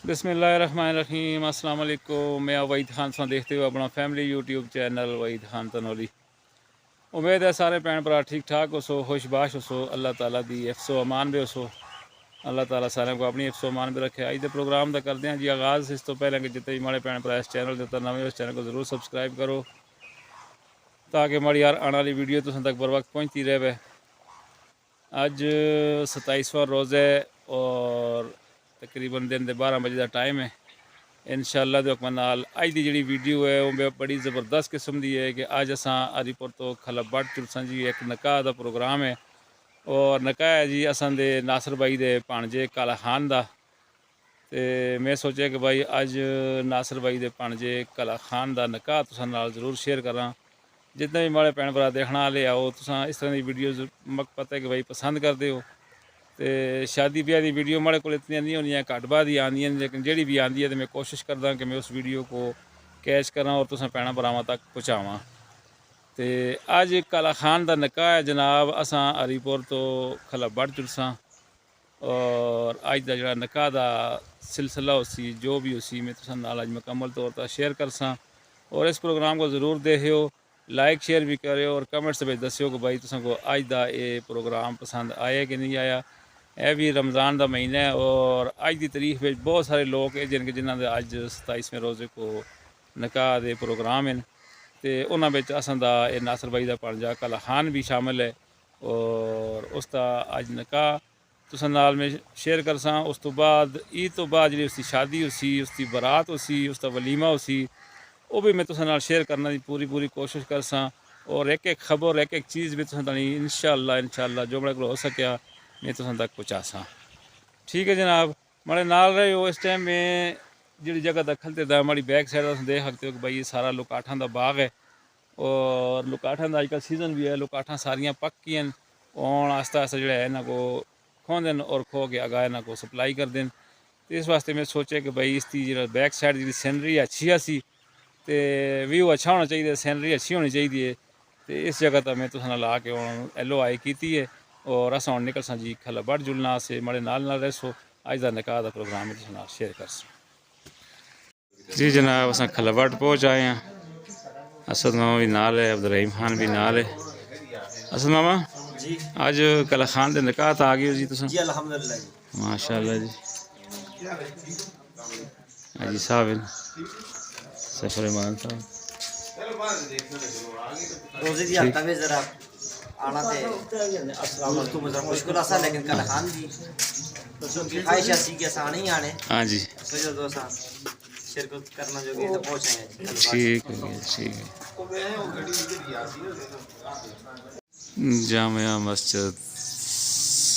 बिस्मिल्लाहिर्रहमानिर्रहीम। अस्सलाम वालेकुम। मैं वहीद खान सा देखते हुए अपना family YouTube channel Waheed Khan Tanoli. उम्मीद है सारे भैन भरा ठीक ठाक हो सो, खुशबाश हो सो, अल्लाह ताला दी हिफ्ज़ो अमान भी हो सो। अल्लाह ताला सारे को अपनी हिफ्ज़ो अमान भी रखे। अज के प्रोग्राम का करते हैं जी आगाज़। इस तो पहले कि जितने भी माड़े भैन भरा इस चैनल के नवे उस चैनल को ज़रूर सबसक्राइब करो ताकि माड़ी यार आने वाली वीडियो तुम तक बर वक्त पहुँचती रहे। अज 27वां रोज़ है और तकरीबन दिन के 12 बजे का टाइम है। इंशाअल्लाह दे हुक्म नाल अज की जी वीडियो है वो बड़ी ज़बरदस्त किस्म की है कि अज असां हरीपुर तो खलबट चुलसा जी एक निकाह का प्रोग्राम है और निकाह है जी असां दे नासर भाई दे भाणजे काला खान का। तो मैं सोचा कि भाई अज नासर भाई दे भाणजे काला खान का निकाह तुसां नाल ज़रूर शेयर करा। जितने भी माड़े भैन भरा देखने वाले आओ तुसां इस तरह की वीडियो मक पता है कि भाई पसंद करते हो। तो शादी ब्याह की वीडियो माड़े को इतनी नहीं होंगी, घट बाद ही आंदियां, लेकिन जी भी आँदी है तो मैं कोशिश करदा कि मैं उस वीडियो को कैच करा और तुसें भैन भरावां तक पहुँचावां। तो अज काला खान का निकाह है जनाब। असां हरीपुर तो खलबट चुलसां और अज का जो निकाह का सिलसिला उसी जो भी उसी मैं तुसें नाल अज मुकम्मल तौर पर शेयर करसां। और इस प्रोग्राम को ज़रूर देखियो, लाइक शेयर भी करो और कमेंट्स में दस्यो कि भाई तुसें को अज का ये प्रोग्राम पसंद आया कि नहीं आया। यह भी रमज़ान का महीना है और अज की तारीख में बहुत सारे लोग है जिन्होंने अज 27वें रोज़े को निकाह के प्रोग्राम हैं। तो उन्होंने असां दा नासर भाई का भाणजा काला खान भी शामिल है और उसका अज निकाह तुसां नाल में शेयर करसां। उस तो बाद ईद तो बाद जी उसकी शादी उसी, उसकी बरात उसी, उसका वलीमा उसी, वो भी मैं तुसां नाल शेयर करने की पूरी पूरी कोशिश करसां। और एक एक खबर एक एक चीज़ भी तुसां ताईं इंशाअल्लाह जो मेरे को हो सकिया मैं तुसां तक पहुँचासां। ठीक है जनाब, हमारे नाल रहे हो। इस टाइम में जी जगह दखल ते हमारी बैक साइड तुम देख सकते हो कि भाई ये सारा लुकाठां का बाग है और लुकाठां का अजकल सीजन भी है। लुकाठां सारियां पक गई और आस्ता आस्ता जो है इन्हों को खोंदे और खो के अगा इन्हों को सप्लाई कर दें। तो इस वास्ते मैं सोचा कि भाई इसकी जो बैक साइड जी सीनरी अच्छी सी तो व्यू अच्छा होना चाहिए, सीनरी अच्छी होनी चाहिए। तो इस जगह पर मैं तुसां नाल आके हुण एलो आई की है और असां हुण निकलसां जी खलबट जुलना से माड़े नाल रहो। अज का निकाह का प्रोग्राम मैं तुसां नाल शेयर करसां। जी जनाब, असां खलबट पहुँच आए हैं। असद मामा भी नाल है, अब्दुल रहीम खान भी नाल है। असद मामा जी अज काला खान के निकाह आ गए हो जी तुसां? जी अल्हम्दुलिल्लाह जी। माशाअल्लाह जी। हाजी साहब सफर मान साहब रोजे दी ठीक। हफ्ता में जरा आना थे दोस्त को जरा मुश्किल आसा, लेकिन कल खान दी क्योंकि ख्वाहिश ऐसी कि आसान ही आने हाँ जी तो जो दोस्त शिरकत करना जो तो पहुंच आए जी ठीक है कल ठीक है। जामिया मस्जिद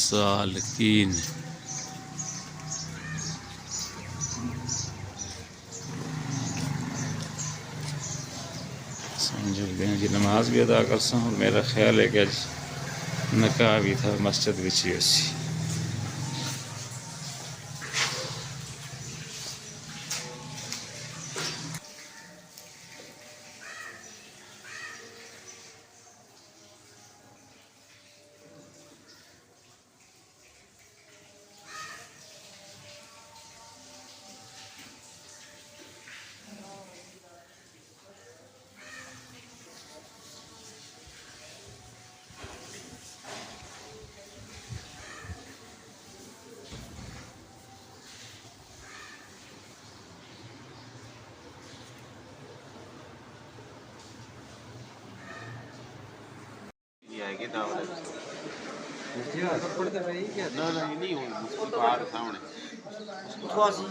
सालकीन समझ गए जी। नमाज भी अदा कर सा और मेरा ख्याल है कि आज निकाह भी था मस्जिद बिछी उसी। ना ना ये नहीं होगी उसकी बाहर सामने थोड़ा सी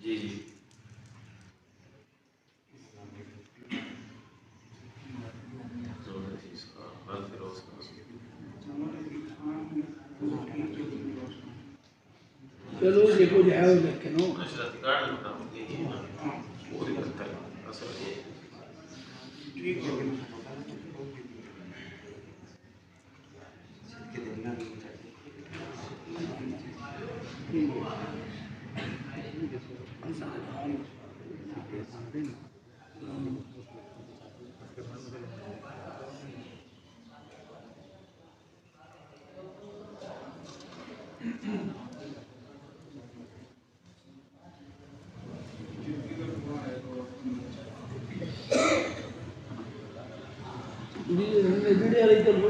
जी जी चलो देखो जाओ देखे नो ठीक है वीडियो वाली करो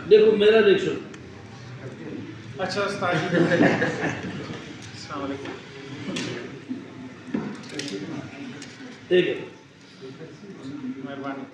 देखो मेरा देख सो अच्छा उस्ताद जी अस्सलाम वालेकुम ठीक है मेहरबानी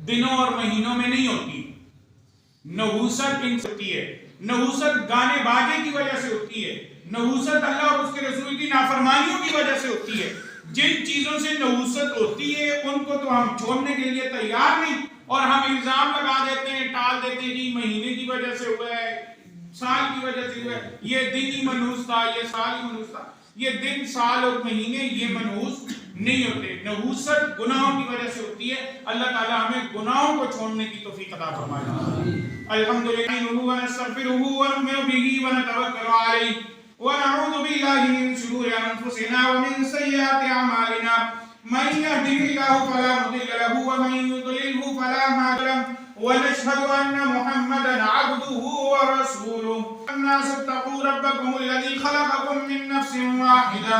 दिनों और महीनों में नहीं होती। नहूसत होती है, नहूसत गाने बाजे की वजह से होती है, नहूसत अल्लाह और उसके रसूल की नाफरमानियों की वजह से होती है। जिन चीजों से नहूसत होती है उनको तो हम छोड़ने के लिए तैयार नहीं, और हम इल्जाम लगा देते हैं, टाल देते हैं कि महीने की वजह से हुआ है, साल की वजह से हुआ है, ये दिन ही मनहूस था, ये साल ही मनहूस था। ये दिन, साल और महीने ये मनहूस नहीं होते। नहूसत गुनाहों की वजह से होती है। अल्लाह ताला हमें गुनाहों को छोड़ने की तौफीक अता फरमाए। अल्हम्दुलिल्लाह व नस्तगफिरुहु व नु'मिनु बिही व नतवक्कलु अलैहि व नऊज़ु बिल्लाहि मिन शुरूरि अनफुसिना व मिन सय्यिआति अमालिना। मन यहदिहिल्लाहु फला मुदिल्ल लहु व मन युद्लिलहु फला हादिया लहु। व नशहदु अन्न मुहम्मदन अब्दुहु व रसूलुहु। अन्नास इत्तक़ू रब्बकुम अल्लज़ी खलक़कुम मिन नफ्सिन वाहिदा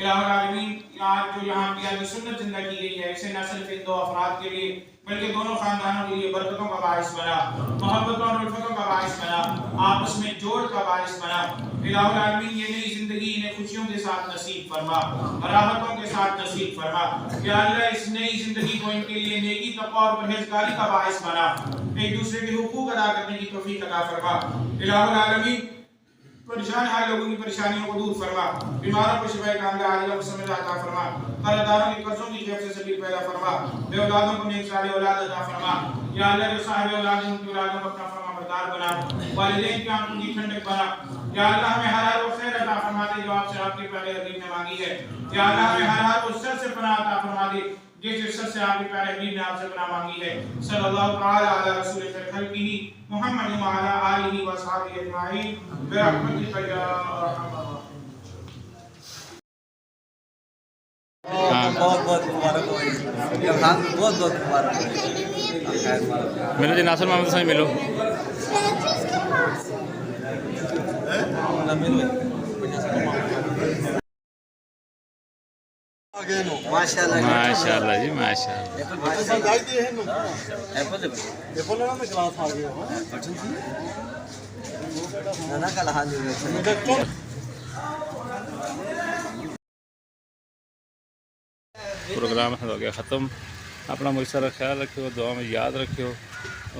इलाहुल आलमीन, आज जो यहाँ की आज सुन्नत जिंदा की गई है, इसे न सिर्फ इन दो अफराद के लिए बल्कि दोनों खानदानों के लिए बरकतों का बाइस बना, मोहब्बतों और उल्फतों का बाइस बना, आपस में जोड़ का बाइस बना। इलाहुल आलमीन ये नई जिंदगी इन्हें खुशियों के साथ नसीब फरमा, राहतों के साथ नसीब फरमा। या अल्लाह इस नई जिंदगी को इनके लिए नेकी, तक़वा और परहेज़गारी का बाइस बना, एक दूसरे के हुकूक अदा करने की तौफीक अता फरमा। इलाहुल आलमीन परेशान हाल लोगों की परेशानियों को दूर फरमा, बीमारों को शिफाए कामिला आजिला मुस्तमिल अता फरमा, कर्जदारों के कर्जों की खैफ से सबील पैदा फरमा, बेऔलादों को नेक साले औलाद अता फरमा। या अल्लाह जो साहिब औलाद हैं उनकी औलादों को अपना फरमा बरदार बना, वालिदैन की आंखों की ठंडक बना। या अल्लाह हमें हर हाल खैर अता फरमा दे जो आपसे आपके प्यारे हबीब ने मांगी है। या अल्लाह हमें हर हाल उस शर से पनाह अता फरमा दे जिस शर से आपके प्यारे हबीब ने आपसे पनाह मांगी है। सल्लल्लाहु तआला अला रसूल खल्किही मुहम्मद व अला आलिहि व सहाबिहि अजमाइन बिरहमतिका या अरहमर राहिमीन। बहुत बहुत मुबारक हो, ये खान बहुत बहुत मुबारक हो। मिलो जी नासिर मोहम्मद से मिलो। माशाल्लाह माशाल्लाह जी माशाल्लाह। ना कल हां जी प्रोग्राम हो गया ख़त्म। अपना मुझ सारा ख्याल रखियो, दुआ में याद रखियो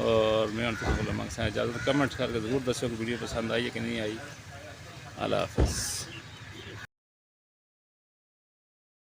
और मैं उनसे मंगता इजाज़त। कमेंट करके ज़रूर दसो कि वीडियो पसंद आई है कि नहीं आई। अल्लाह हाफ़िज़।